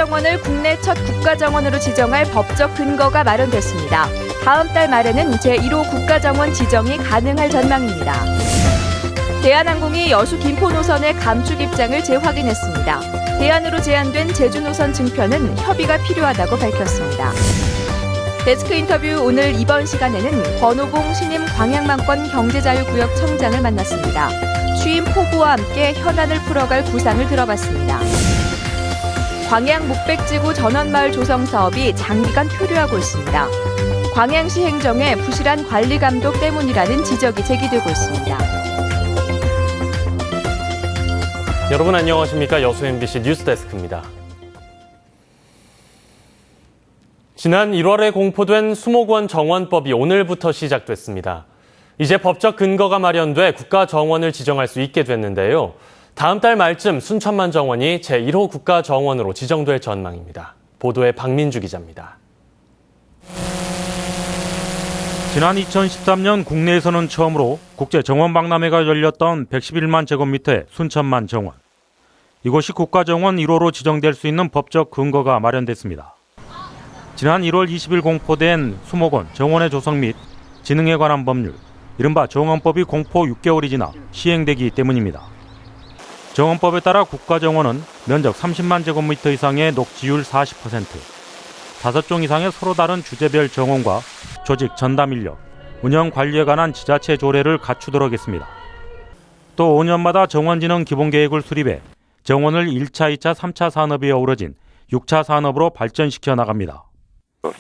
국가정원을 국내 첫 국가정원으로 지정할 법적 근거가 마련됐습니다. 다음 달 말에는 제1호 국가정원 지정이 가능할 전망입니다. 대한항공이 여수 김포 노선의 감축 입장을 재확인했습니다. 대안으로 제안된 제주 노선 증편은 협의가 필요하다고 밝혔습니다. 데스크 인터뷰 오늘 이번 시간에는 권오봉 신임 광양만권 경제자유구역 청장을 만났습니다. 취임 포부와 함께 현안을 풀어갈 구상을 들어봤습니다. 광양 묵백지구 전원마을 조성 사업이 장기간 표류하고 있습니다. 광양시 행정의 부실한 관리 감독 때문이라는 지적이 제기되고 있습니다. 여러분 안녕하십니까? 여수 MBC 뉴스데스크입니다. 지난 1월에 공포된 수목원 정원법이 오늘부터 시작됐습니다. 이제 법적 근거가 마련돼 국가정원을 지정할 수 있게 됐는데요. 다음 달 말쯤 순천만 정원이 제1호 국가정원으로 지정될 전망입니다. 보도에 박민주 기자입니다. 지난 2013년 국내에서는 처음으로 국제정원박람회가 열렸던 111만 제곱미터의 순천만 정원. 이곳이 국가정원 1호로 지정될 수 있는 법적 근거가 마련됐습니다. 지난 1월 20일 공포된 수목원 정원의 조성 및 지능에 관한 법률, 이른바 정원법이 공포 6개월이 지나 시행되기 때문입니다. 정원법에 따라 국가정원은 면적 30만 제곱미터 이상의 녹지율 40%, 5종 이상의 서로 다른 주제별 정원과 조직 전담 인력, 운영 관리에 관한 지자체 조례를 갖추도록 했습니다. 또 5년마다 정원진흥 기본계획을 수립해 정원을 1차, 2차, 3차 산업이 어우러진 6차 산업으로 발전시켜 나갑니다.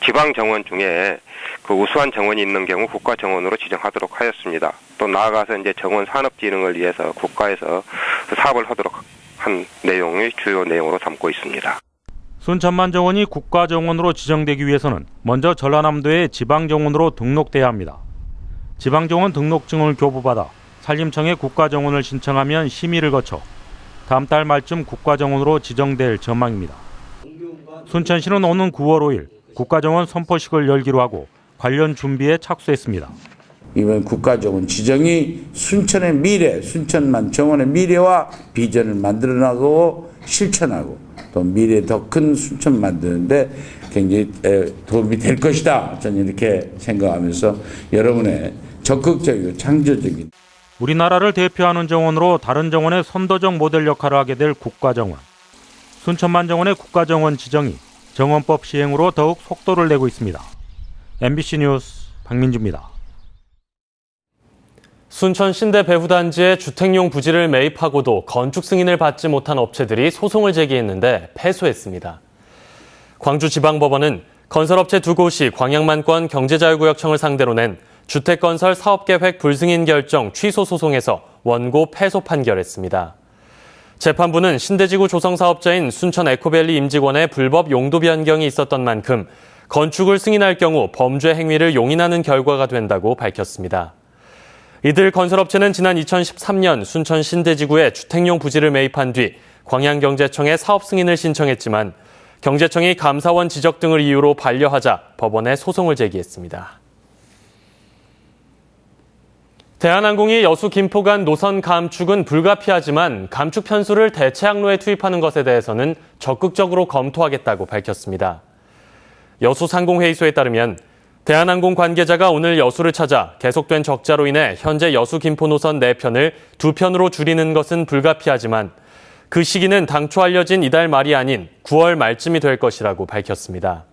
지방 정원 중에 그 우수한 정원이 있는 경우 국가 정원으로 지정하도록 하였습니다. 또 나아가서 이제 정원 산업 진흥을 위해서 국가에서 사업을 하도록 한 내용이 주요 내용으로 담고 있습니다. 순천만 정원이 국가 정원으로 지정되기 위해서는 먼저 전라남도의 지방 정원으로 등록돼야 합니다. 지방 정원 등록증을 교부받아 산림청에 국가 정원을 신청하면 심의를 거쳐 다음 달 말쯤 국가 정원으로 지정될 전망입니다. 순천시는 오는 9월 5일 국가정원 선포식을 열기로 하고 관련 준비에 착수했습니다. 이번 국가정원 지정이 순천의 미래, 순천만 정원의 미래와 비전을 만들어나가고 실천하고 또 미래 더 큰 순천 만드는데 굉장히 도움이 될 것이다. 저는 이렇게 생각하면서 여러분의 적극적이고 창조적인 우리나라를 대표하는 정원으로 다른 정원의 선도적 모델 역할을 하게 될 국가정원. 순천만 정원의 국가정원 지정이 정원법 시행으로 더욱 속도를 내고 있습니다. MBC 뉴스 박민주입니다. 순천 신대 배후단지에 주택용 부지를 매입하고도 건축 승인을 받지 못한 업체들이 소송을 제기했는데 패소했습니다. 광주지방법원은 건설업체 두 곳이 광양만권 경제자유구역청을 상대로 낸 주택건설 사업계획 불승인 결정 취소 소송에서 원고 패소 판결했습니다. 재판부는 신대지구 조성사업자인 순천 에코밸리 임직원의 불법 용도 변경이 있었던 만큼 건축을 승인할 경우 범죄 행위를 용인하는 결과가 된다고 밝혔습니다. 이들 건설업체는 지난 2013년 순천 신대지구에 주택용 부지를 매입한 뒤 광양경제청에 사업 승인을 신청했지만 경제청이 감사원 지적 등을 이유로 반려하자 법원에 소송을 제기했습니다. 대한항공이 여수 김포 간 노선 감축은 불가피하지만 감축 편수를 대체 항로에 투입하는 것에 대해서는 적극적으로 검토하겠다고 밝혔습니다. 여수 상공회의소에 따르면 대한항공 관계자가 오늘 여수를 찾아 계속된 적자로 인해 현재 여수 김포 노선 4편을 2편으로 줄이는 것은 불가피하지만 그 시기는 당초 알려진 이달 말이 아닌 9월 말쯤이 될 것이라고 밝혔습니다.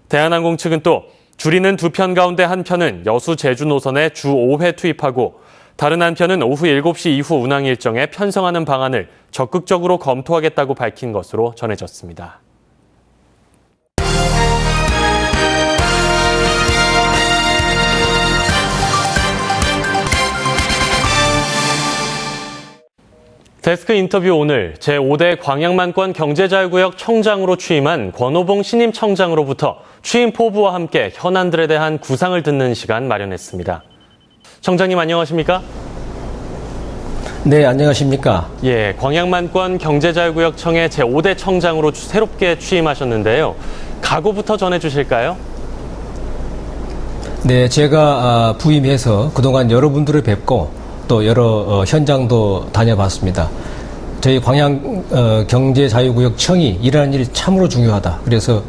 대한항공 측은 또 줄이는 2편 가운데 한 편은 여수 제주 노선에 주 5회 투입하고 다른 한 편은 오후 7시 이후 운항 일정에 편성하는 방안을 적극적으로 검토하겠다고 밝힌 것으로 전해졌습니다. 데스크 인터뷰 오늘 제5대 광양만권 경제자유구역 청장으로 취임한 권오봉 신임 청장으로부터 취임 포부와 함께 현안들에 대한 구상을 듣는 시간 마련했습니다. 청장님 안녕하십니까? 네, 안녕하십니까? 예, 광양만권 경제자유구역청의 제5대 청장으로 새롭게 취임하셨는데요. 각오부터 전해주실까요? 네, 제가 부임해서 그동안 여러분들을 뵙고 또 여러 현장도 다녀봤습니다. 저희 광양 경제자유구역청이 일하는 일이 참으로 중요하다. 그래서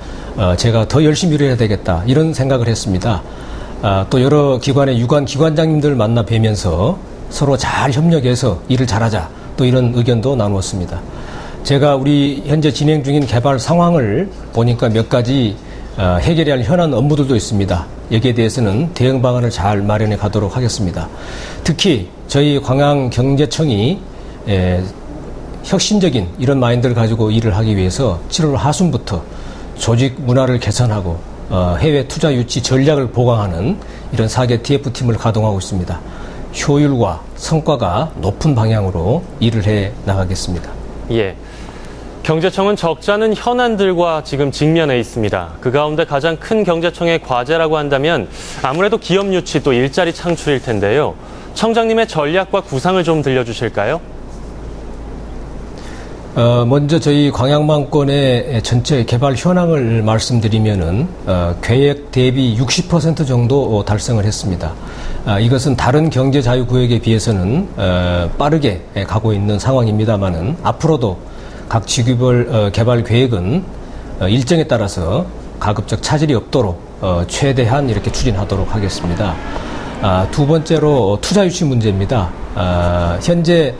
제가 더 열심히 일해야 되겠다. 이런 생각을 했습니다. 또 여러 기관의 유관 기관장님들 만나 뵈면서 서로 잘 협력해서 일을 잘하자. 또 이런 의견도 나누었습니다. 제가 우리 현재 진행 중인 개발 상황을 보니까 몇 가지 해결해야 할 현안 업무들도 있습니다. 여기에 대해서는 대응 방안을 잘 마련해 가도록 하겠습니다. 특히 저희 광양경제청이 혁신적인 이런 마인드를 가지고 일을 하기 위해서 7월 하순부터 조직 문화를 개선하고 해외 투자 유치 전략을 보강하는 이런 4개 TF팀을 가동하고 있습니다. 효율과 성과가 높은 방향으로 일을 해 나가겠습니다. 예. 경제청은 적지 않은 현안들과 지금 직면해 있습니다. 그 가운데 가장 큰 경제청의 과제라고 한다면 아무래도 기업 유치 또 일자리 창출일 텐데요. 청장님의 전략과 구상을 좀 들려주실까요? 먼저 저희 광양망권의 전체 개발 현황을 말씀드리면은 계획 대비 60% 정도 달성을 했습니다. 이것은 다른 경제자유구역에 비해서는 빠르게 가고 있는 상황입니다만은 앞으로도 각 지구별 개발 계획은 일정에 따라서 가급적 차질이 없도록 최대한 이렇게 추진하도록 하겠습니다. 두 번째로 투자 유치 문제입니다. 현재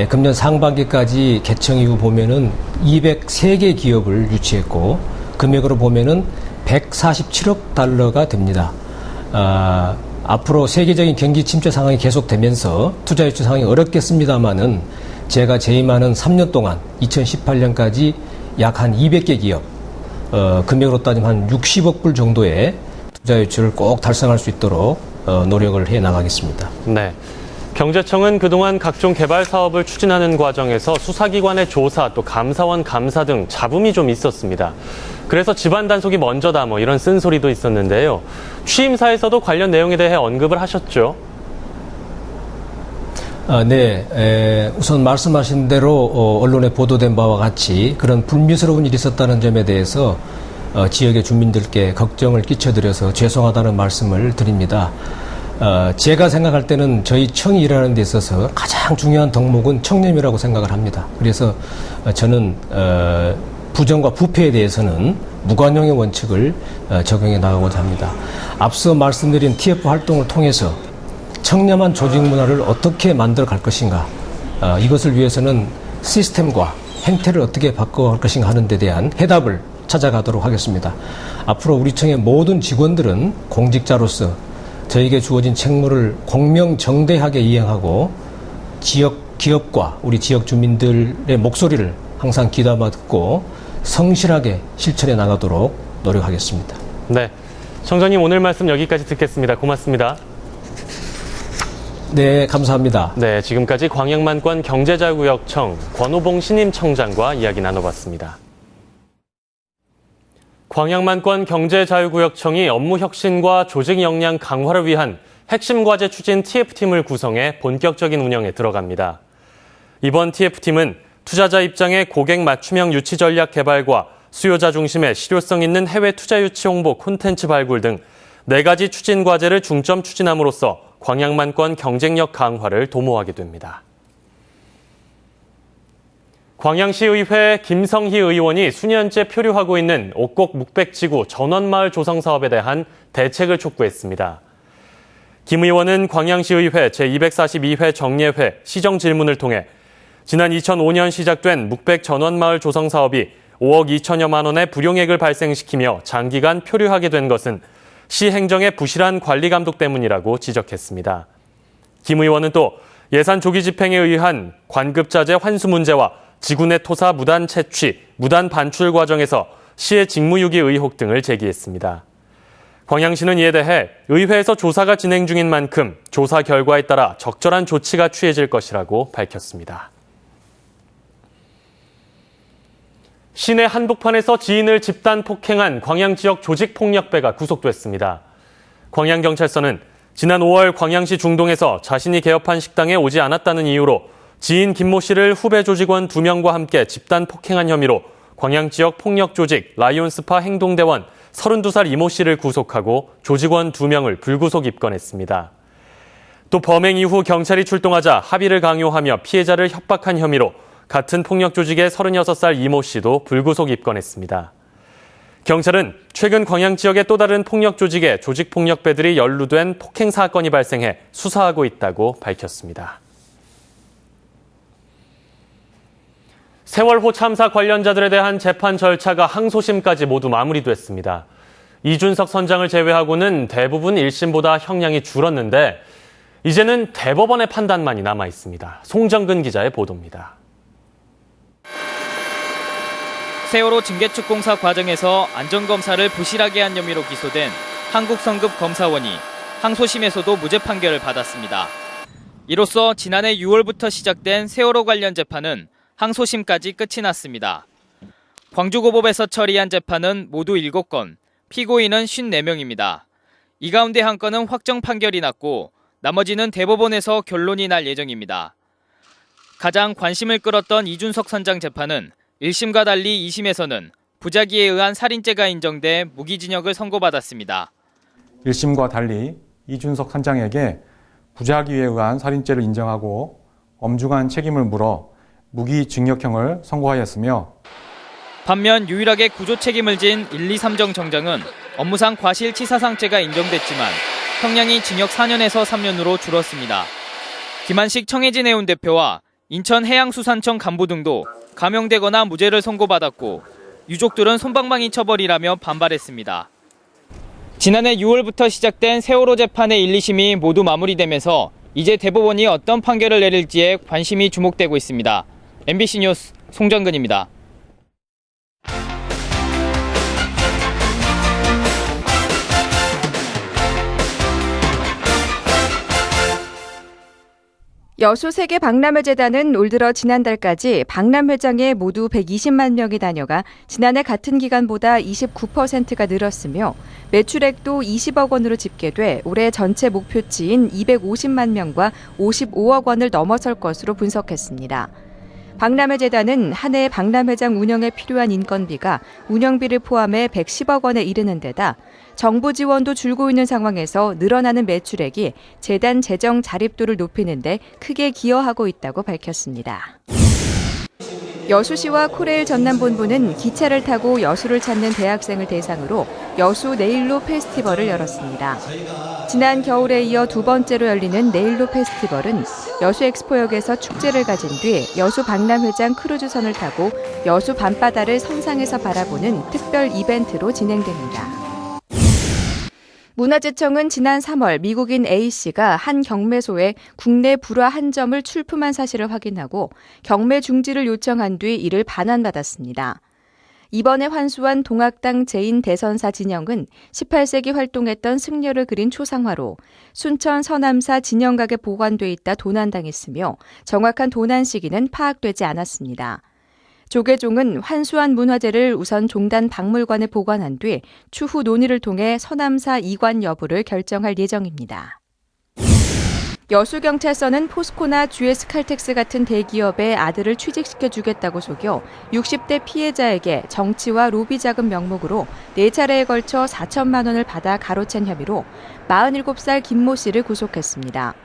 금년 상반기까지 개청 이후 보면은 203개 기업을 유치했고 금액으로 보면은 147억 달러가 됩니다. 앞으로 세계적인 경기 침체 상황이 계속되면서 투자 유치 상황이 어렵겠습니다만은 제가 재임하는 3년 동안 2018년까지 약 한 200개 기업, 금액으로 따지면 한 60억 불 정도의 투자 유치를 꼭 달성할 수 있도록 노력을 해 나가겠습니다. 네. 경제청은 그동안 각종 개발 사업을 추진하는 과정에서 수사기관의 조사 또 감사원 감사 등 잡음이 좀 있었습니다. 그래서 집안 단속이 먼저다 이런 쓴소리도 있었는데요. 취임사에서도 관련 내용에 대해 언급을 하셨죠? 네. 우선 말씀하신 대로 언론에 보도된 바와 같이 그런 불미스러운 일이 있었다는 점에 대해서 지역의 주민들께 걱정을 끼쳐드려서 죄송하다는 말씀을 드립니다. 제가 생각할 때는 저희 청이 일하는 데 있어서 가장 중요한 덕목은 청렴이라고 생각을 합니다. 그래서 저는 부정과 부패에 대해서는 무관용의 원칙을 적용해 나가고자 합니다. 앞서 말씀드린 TF 활동을 통해서 청렴한 조직 문화를 어떻게 만들어 갈 것인가, 이것을 위해서는 시스템과 행태를 어떻게 바꿔갈 것인가 하는 데 대한 해답을 찾아가도록 하겠습니다. 앞으로 우리 청의 모든 직원들은 공직자로서 저에게 주어진 책무를 공명정대하게 이행하고 지역 기업과 우리 지역 주민들의 목소리를 항상 귀담아 듣고 성실하게 실천해 나가도록 노력하겠습니다. 네, 청장님 오늘 말씀 여기까지 듣겠습니다. 고맙습니다. 네, 감사합니다. 네, 지금까지 광양만권 경제자유구역청 권호봉 신임 청장과 이야기 나눠봤습니다. 광양만권 경제자유구역청이 업무 혁신과 조직 역량 강화를 위한 핵심 과제 추진 TF팀을 구성해 본격적인 운영에 들어갑니다. 이번 TF팀은 투자자 입장의 고객 맞춤형 유치 전략 개발과 수요자 중심의 실효성 있는 해외 투자 유치 홍보 콘텐츠 발굴 등 4가지 추진 과제를 중점 추진함으로써 광양만권 경쟁력 강화를 도모하게 됩니다. 광양시의회 김성희 의원이 수년째 표류하고 있는 옥곡 묵백지구 전원마을 조성 사업에 대한 대책을 촉구했습니다. 김 의원은 광양시의회 제242회 정례회 시정 질문을 통해 지난 2005년 시작된 묵백 전원마을 조성 사업이 5억 2천여만 원의 불용액을 발생시키며 장기간 표류하게 된 것은 시 행정의 부실한 관리 감독 때문이라고 지적했습니다. 김 의원은 또 예산 조기 집행에 의한 관급자재 환수 문제와 지구 내 토사 무단 채취, 무단 반출 과정에서 시의 직무유기 의혹 등을 제기했습니다. 광양시는 이에 대해 의회에서 조사가 진행 중인 만큼 조사 결과에 따라 적절한 조치가 취해질 것이라고 밝혔습니다. 시내 한복판에서 지인을 집단 폭행한 광양 지역 조직폭력배가 구속됐습니다. 광양경찰서는 지난 5월 광양시 중동에서 자신이 개업한 식당에 오지 않았다는 이유로 지인 김모 씨를 후배 조직원 2명과 함께 집단 폭행한 혐의로 광양 지역 폭력 조직 라이온스파 행동대원 32살 이모 씨를 구속하고 조직원 2명을 불구속 입건했습니다. 또 범행 이후 경찰이 출동하자 합의를 강요하며 피해자를 협박한 혐의로 같은 폭력 조직의 36살 이모 씨도 불구속 입건했습니다. 경찰은 최근 광양 지역의 또 다른 폭력 조직의 조직폭력배들이 연루된 폭행 사건이 발생해 수사하고 있다고 밝혔습니다. 세월호 참사 관련자들에 대한 재판 절차가 항소심까지 모두 마무리됐습니다. 이준석 선장을 제외하고는 대부분 1심보다 형량이 줄었는데 이제는 대법원의 판단만이 남아 있습니다. 송정근 기자의 보도입니다. 세월호 증개축공사 과정에서 안전검사를 부실하게 한 혐의로 기소된 한국성급 검사원이 항소심에서도 무죄 판결을 받았습니다. 이로써 지난해 6월부터 시작된 세월호 관련 재판은 항소심까지 끝이 났습니다. 광주고법에서 처리한 재판은 모두 7건, 피고인은 54명입니다. 이 가운데 한 건은 확정 판결이 났고 나머지는 대법원에서 결론이 날 예정입니다. 가장 관심을 끌었던 이준석 선장 재판은 1심과 달리 2심에서는 부작위에 의한 살인죄가 인정돼 무기징역을 선고받았습니다. 1심과 달리 이준석 선장에게 부작위에 의한 살인죄를 인정하고 엄중한 책임을 물어 무기징역형을 선고하였으며 반면 유일하게 구조 책임을 진 1, 2, 3정 정장은 업무상 과실치사상죄가 인정됐지만 형량이 징역 4년에서 3년으로 줄었습니다. 김한식 청해진 해운 대표와 인천해양수산청 간부 등도 감형되거나 무죄를 선고받았고 유족들은 솜방망이 처벌이라며 반발했습니다. 지난해 6월부터 시작된 세월호 재판의 1, 2심이 모두 마무리되면서 이제 대법원이 어떤 판결을 내릴지에 관심이 주목되고 있습니다. MBC 뉴스 송정근입니다. 여수 세계 박람회재단은 올 들어 지난달까지 박람회장에 모두 120만 명이 다녀가 지난해 같은 기간보다 29%가 늘었으며 매출액도 20억 원으로 집계돼 올해 전체 목표치인 250만 명과 55억 원을 넘어설 것으로 분석했습니다. 박람회재단은 한 해 박람회장 운영에 필요한 인건비가 운영비를 포함해 110억 원에 이르는 데다 정부 지원도 줄고 있는 상황에서 늘어나는 매출액이 재단 재정 자립도를 높이는 데 크게 기여하고 있다고 밝혔습니다. 여수시와 코레일 전남본부는 기차를 타고 여수를 찾는 대학생을 대상으로 여수 네일로 페스티벌을 열었습니다. 지난 겨울에 이어 두 번째로 열리는 네일로 페스티벌은 여수 엑스포역에서 축제를 가진 뒤 여수 박람회장 크루즈선을 타고 여수 밤바다를 선상에서 바라보는 특별 이벤트로 진행됩니다. 문화재청은 지난 3월 미국인 A씨가 한 경매소에 국내 불화 한 점을 출품한 사실을 확인하고 경매 중지를 요청한 뒤 이를 반환받았습니다. 이번에 환수한 동학당 제인 대선사 진영은 18세기 활동했던 승려를 그린 초상화로 순천 서남사 진영각에 보관돼 있다 도난당했으며 정확한 도난 시기는 파악되지 않았습니다. 조계종은 환수한 문화재를 우선 종단 박물관에 보관한 뒤 추후 논의를 통해 서남사 이관 여부를 결정할 예정입니다. 여수경찰서는 포스코나 GS칼텍스 같은 대기업의 아들을 취직시켜주겠다고 속여 60대 피해자에게 정치와 로비 자금 명목으로 4차례에 걸쳐 4천만 원을 받아 가로챈 혐의로 47살 김모 씨를 구속했습니다.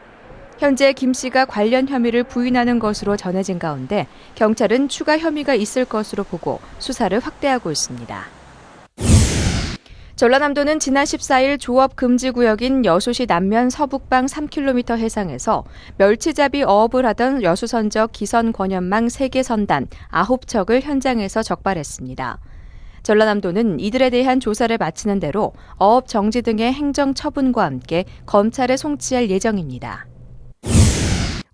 현재 김 씨가 관련 혐의를 부인하는 것으로 전해진 가운데 경찰은 추가 혐의가 있을 것으로 보고 수사를 확대하고 있습니다. 전라남도는 지난 14일 조업 금지 구역인 여수시 남면 서북방 3km 해상에서 멸치잡이 어업을 하던 여수선적 기선 권연망 3개 선단 9척을 현장에서 적발했습니다. 전라남도는 이들에 대한 조사를 마치는 대로 어업 정지 등의 행정 처분과 함께 검찰에 송치할 예정입니다.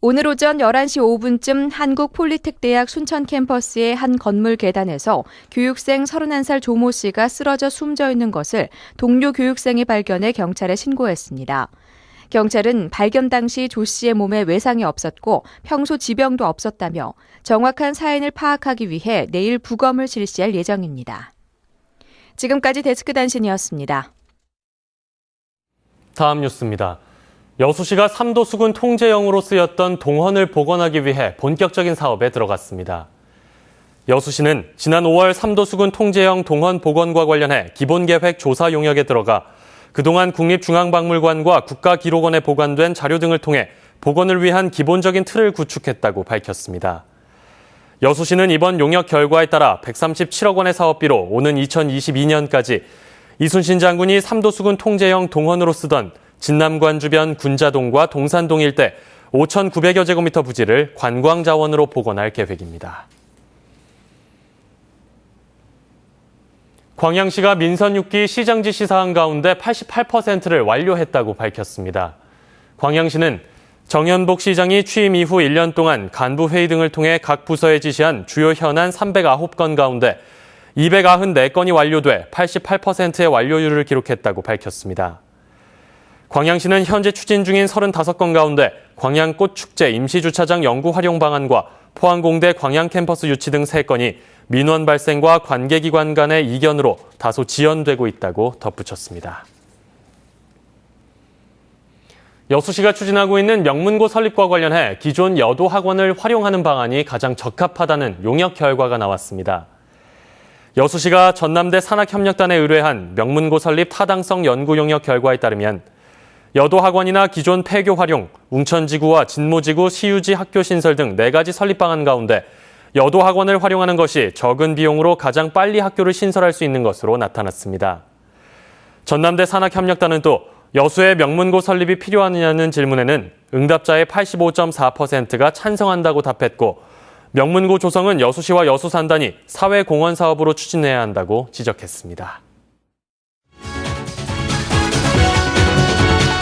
오늘 오전 11시 5분쯤 한국폴리텍대학 순천 캠퍼스의 한 건물 계단에서 교육생 31살 조모 씨가 쓰러져 숨져 있는 것을 동료 교육생이 발견해 경찰에 신고했습니다. 경찰은 발견 당시 조 씨의 몸에 외상이 없었고 평소 지병도 없었다며 정확한 사인을 파악하기 위해 내일 부검을 실시할 예정입니다. 지금까지 데스크 단신이었습니다. 다음 뉴스입니다. 여수시가 삼도수군 통제용으로 쓰였던 동헌을 복원하기 위해 본격적인 사업에 들어갔습니다. 여수시는 지난 5월 삼도수군 통제용 동헌 복원과 관련해 기본계획 조사 용역에 들어가 그동안 국립중앙박물관과 국가기록원에 보관된 자료 등을 통해 복원을 위한 기본적인 틀을 구축했다고 밝혔습니다. 여수시는 이번 용역 결과에 따라 137억 원의 사업비로 오는 2022년까지 이순신 장군이 삼도수군 통제형 동원으로 쓰던 진남관 주변 군자동과 동산동 일대 5,900여 제곱미터 부지를 관광자원으로 복원할 계획입니다. 광양시가 민선 6기 시장 지시 사항 가운데 88%를 완료했다고 밝혔습니다. 광양시는 정현복 시장이 취임 이후 1년 동안 간부 회의 등을 통해 각 부서에 지시한 주요 현안 309건 가운데 294건이 완료돼 88%의 완료율을 기록했다고 밝혔습니다. 광양시는 현재 추진 중인 35건 가운데 광양꽃축제 임시주차장 연구 활용 방안과 포항공대 광양캠퍼스 유치 등 3건이 민원 발생과 관계기관 간의 이견으로 다소 지연되고 있다고 덧붙였습니다. 여수시가 추진하고 있는 명문고 설립과 관련해 기존 여도 학원을 활용하는 방안이 가장 적합하다는 용역 결과가 나왔습니다. 여수시가 전남대 산학협력단에 의뢰한 명문고 설립 타당성 연구 용역 결과에 따르면 여도 학원이나 기존 폐교 활용, 웅천지구와 진모지구 시유지 학교 신설 등 4가지 설립 방안 가운데 여도 학원을 활용하는 것이 적은 비용으로 가장 빨리 학교를 신설할 수 있는 것으로 나타났습니다. 전남대 산학협력단은 또 여수의 명문고 설립이 필요하느냐는 질문에는 응답자의 85.4%가 찬성한다고 답했고 명문고 조성은 여수시와 여수산단이 사회공헌 사업으로 추진해야 한다고 지적했습니다.